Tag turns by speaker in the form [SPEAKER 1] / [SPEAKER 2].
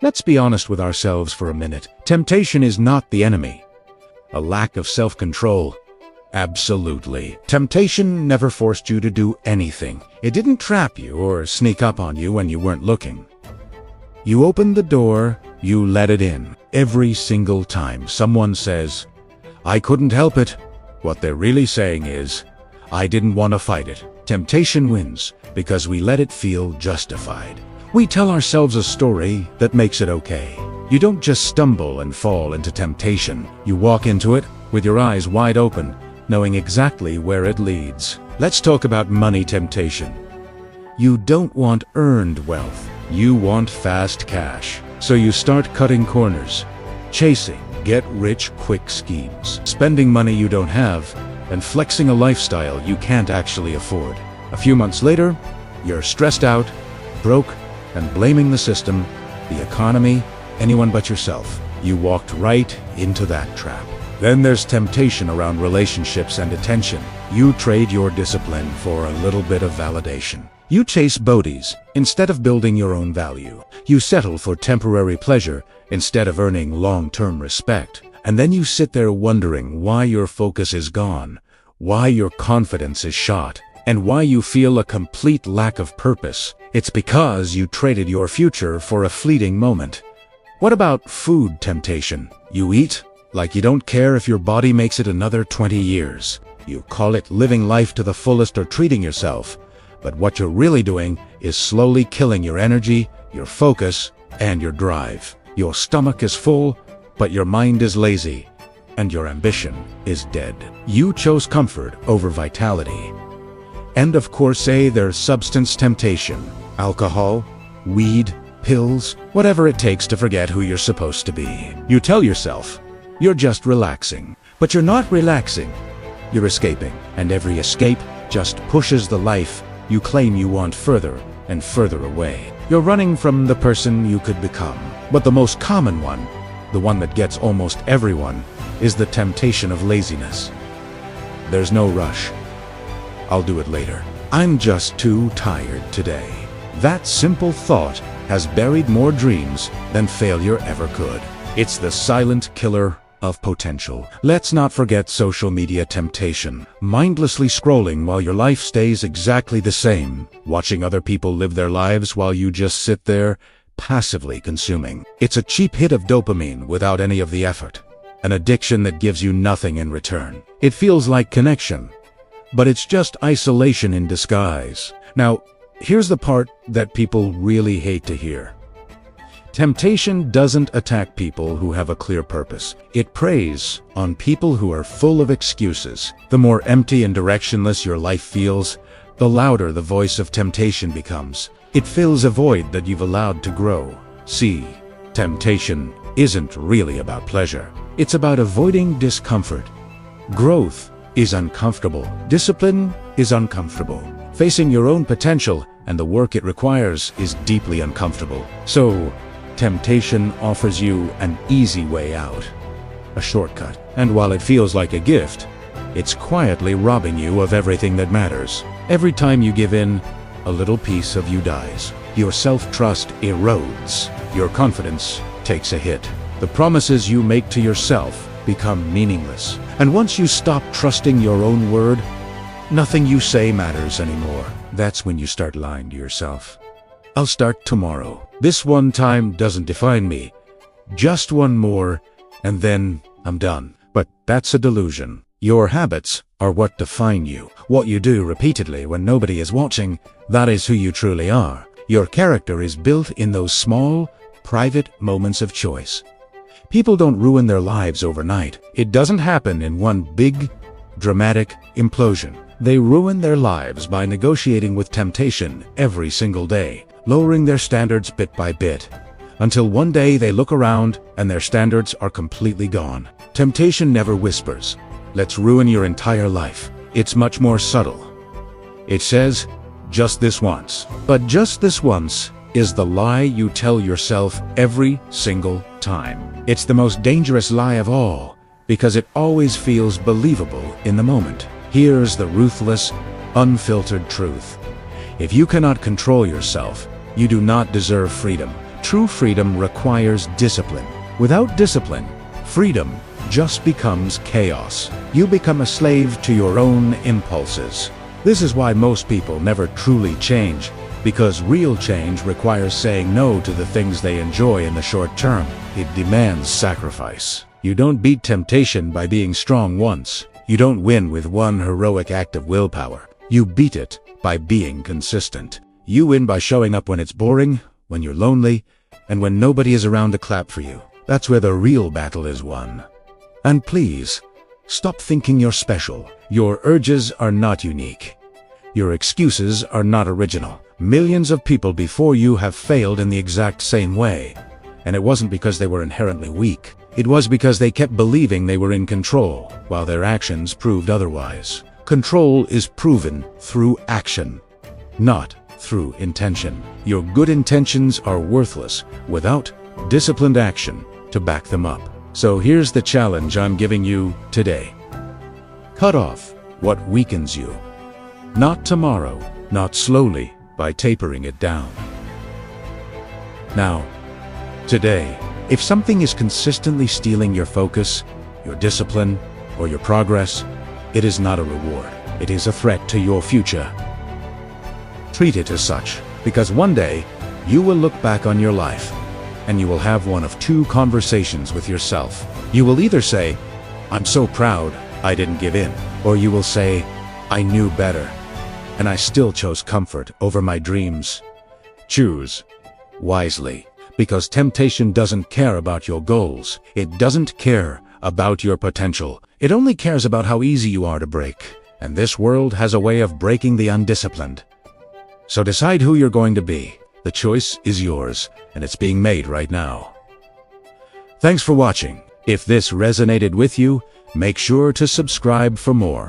[SPEAKER 1] Let's be honest with ourselves for a minute. Temptation is not the enemy. A lack of self-control? Absolutely. Temptation never forced you to do anything. It didn't trap you or sneak up on you when you weren't looking. You opened the door, you let it in. Every single time someone says, "I couldn't help it," what they're really saying is, "I didn't want to fight it." Temptation wins because we let it feel justified. We tell ourselves a story that makes it okay. You don't just stumble and fall into temptation. You walk into it with your eyes wide open, knowing exactly where it leads. Let's talk about money temptation. You don't want earned wealth. You want fast cash. So you start cutting corners, chasing get-rich-quick schemes, spending money you don't have, and flexing a lifestyle you can't actually afford. A few months later, you're stressed out, broke, and blaming the system, the economy, anyone but yourself. You walked right into that trap. Then there's temptation around relationships and attention. You trade your discipline for a little bit of validation. You chase bodies instead of building your own value. You settle for temporary pleasure instead of earning long-term respect. And then you sit there wondering why your focus is gone, why your confidence is shot, and why you feel a complete lack of purpose. It's because you traded your future for a fleeting moment. What about food temptation? You eat like you don't care if your body makes it another 20 years. You call it living life to the fullest or treating yourself. But what you're really doing is slowly killing your energy, your focus, and your drive. Your stomach is full, but your mind is lazy, and your ambition is dead. You chose comfort over vitality. And of course, there's substance temptation. Alcohol, weed, pills, whatever it takes to forget who you're supposed to be. You tell yourself, you're just relaxing. But you're not relaxing. You're escaping. And every escape just pushes the life you claim you want further and further away. You're running from the person you could become. But the most common one, the one that gets almost everyone, is the temptation of laziness. There's no rush. I'll do it later. I'm just too tired today. That simple thought has buried more dreams than failure ever could. It's the silent killer of potential. Let's not forget social media temptation. Mindlessly scrolling while your life stays exactly the same. Watching other people live their lives while you just sit there, passively consuming. It's a cheap hit of dopamine without any of the effort. An addiction that gives you nothing in return. It feels like connection, but it's just isolation in disguise. Now, here's the part that people really hate to hear. Temptation doesn't attack people who have a clear purpose. It preys on people who are full of excuses. The more empty and directionless your life feels, the louder the voice of temptation becomes. It fills a void that you've allowed to grow. See, temptation isn't really about pleasure. It's about avoiding discomfort. Growth is uncomfortable. Discipline is uncomfortable. Facing your own potential and the work it requires is deeply uncomfortable. So, temptation offers you an easy way out, a shortcut. And while it feels like a gift, it's quietly robbing you of everything that matters. Every time you give in, a little piece of you dies. Your self-trust erodes. Your confidence takes a hit. The promises you make to yourself become meaningless. And once you stop trusting your own word, nothing you say matters anymore. That's when you start lying to yourself. I'll start tomorrow. This one time doesn't define me. Just one more, and then I'm done. But that's a delusion. Your habits are what define you. What you do repeatedly when nobody is watching, that is who you truly are. Your character is built in those small, private moments of choice. People don't ruin their lives overnight. It doesn't happen in one big, dramatic implosion. They ruin their lives by negotiating with temptation every single day, lowering their standards bit by bit, until one day they look around and their standards are completely gone. Temptation never whispers, "Let's ruin your entire life." It's much more subtle. It says, "Just this once." But just this once is the lie you tell yourself every single time. It's the most dangerous lie of all, because it always feels believable in the moment. Here's the ruthless, unfiltered truth. If you cannot control yourself, you do not deserve freedom. True freedom requires discipline. Without discipline, freedom just becomes chaos. You become a slave to your own impulses. This is why most people never truly change, because real change requires saying no to the things they enjoy in the short term. It demands sacrifice. You don't beat temptation by being strong once. You don't win with one heroic act of willpower. You beat it by being consistent. You win by showing up when it's boring, when you're lonely, and when nobody is around to clap for you. That's where the real battle is won. And please, stop thinking you're special. Your urges are not unique. Your excuses are not original. Millions of people before you have failed in the exact same way. And it wasn't because they were inherently weak. It was because they kept believing they were in control, while their actions proved otherwise. Control is proven through action, not through intention. Your good intentions are worthless without disciplined action to back them up. So here's the challenge I'm giving you today. Cut off what weakens you. Not tomorrow, not slowly, by tapering it down. Now, today, if something is consistently stealing your focus, your discipline, or your progress, it is not a reward. It is a threat to your future. Treat it as such, because one day, you will look back on your life, and you will have one of two conversations with yourself. You will either say, "I'm so proud, I didn't give in," or you will say, "I knew better, and I still chose comfort over my dreams." Choose wisely, because temptation doesn't care about your goals. It doesn't care about your potential. It only cares about how easy you are to break. And this world has a way of breaking the undisciplined. So decide who you're going to be. The choice is yours, and it's being made right now. Thanks for watching. If this resonated with you, make sure to subscribe for more.